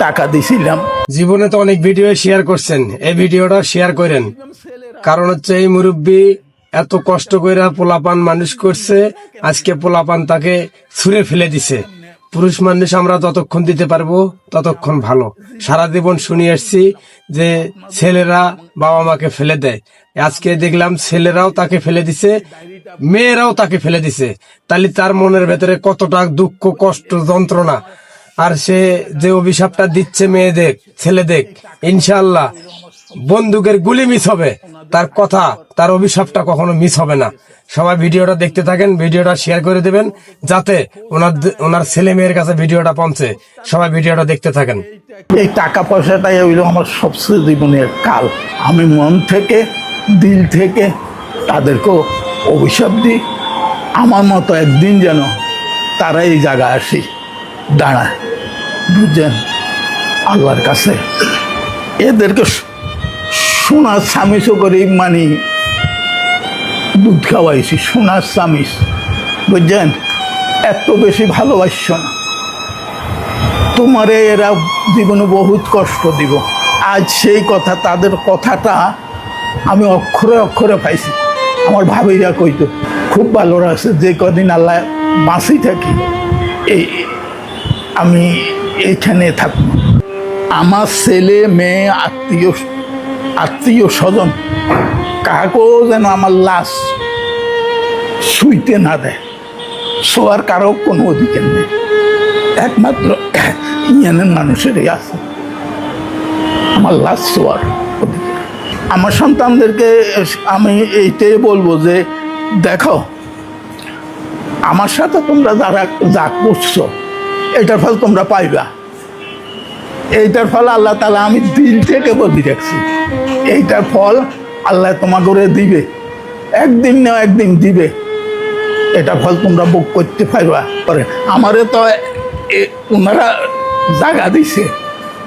টাকা দিছিলাম। জীবনে তো অনেক ভিডিও শেয়ার করছেন, এই ভিডিওটা শেয়ার করেন। কারণ হচ্ছে এই মুরব্বী এত কষ্ট করে পোলাপান মানুষ করছে, আজকে পোলাপান তাকে ছুঁড়ে ফেলে দিছে। পুরুষ মানুষ আমরা যতক্ষণ দিতে পারবো ততক্ষণ ভালো। সারা জীবন শুনে আসছি যে ছেলেরা বাবা মাকে ফেলে দেয়, আজকে দেখলাম ছেলেরাও তাকে ফেলে দিছে, মেয়েরাও তাকে ফেলে দিছে। তাহলে তার মনের ভেতরে কতটা দুঃখ, কষ্ট, যন্ত্রণা। আর সে যে অভিশাপটা দিচ্ছে মেয়েদের, ছেলেদের, ইনশাআল্লাহ বন্দুকের গুলি মিস হবে, তার কথা, তার অভিশাপটা কখনো মিস হবে না। সবাই ভিডিওটা দেখতে থাকেন, ভিডিওটা শেয়ার করে দেবেন যাতে ওনার ছেলে মেয়ের কাছে ভিডিওটা পৌঁছে। সবাই ভিডিওটা দেখতে থাকেন। এই টাকা পয়সাটাই হইল আমার সবচেয়ে জীবনের কাল। আমি মন থেকে, দিল থেকে তাদেরকেও অভিশাপ দিই, আমার মতো একদিন যেন তারা এই জায়গায় আসি দাঁড়ায়। বুঝছেন, আল্লাহর কাছে এদেরকে সোনার সামিসও করে মানে দুধ খাওয়াইছি, সোনার সামিস। বুঝছেন, এত বেশি ভালোবাসছ না তোমারে, এরা জীবনে বহুত কষ্ট দিব। আজ সেই কথা, তাদের কথাটা আমি অক্ষরে অক্ষরে পাইছি। আমার ভাবিরা কইতো খুব ভালো রাখছে, যে কদিন আল্লাহ বাঁচি থাকি এই আমি এইখানে থাকবো। আমার ছেলে মেয়ে, আত্মীয় স্বজন কাকেও যেন আমার লাশ শুইতে না দেয়, শোয়ার কারো কোনো অধিকার নেই, একমাত্র ইয়ানের মানুষেরই আছে আমার লাশ শোয়ার অধিকার। আমার সন্তানদেরকে আমি এইটাই বলবো যে দেখো, আমার সাথে তোমরা যারা যা করছো এটার ফল তোমরা পাইবা। এইটার ফল আল্লাহ তাআলা, আমি দিল থেকে বলি রাখছি, এইটার ফল আল্লাহ তোমাকে দিবে, একদিন না একদিন দিবে। এটা ফল তোমরা ভোগ করতে পারবা। আমারে তো ওনারা জায়গা দিছে,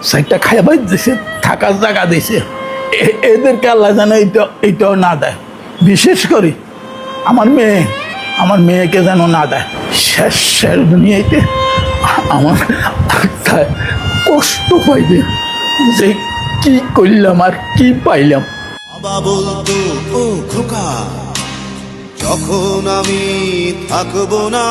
সাইডটা খাইবার দিছে, থাকার জায়গা দিছে, এদেরকে আল্লাহ যেন এইটাও না দেয়। বিশেষ করে আমার মেয়েকে যেন না দেয়। শেষ দুনিয়াতে আমার কষ্ট পাইবে যে কি করলাম আর কি পাইলাম। বাবা বলতো, ও খোকা, যখন আমি থাকবো না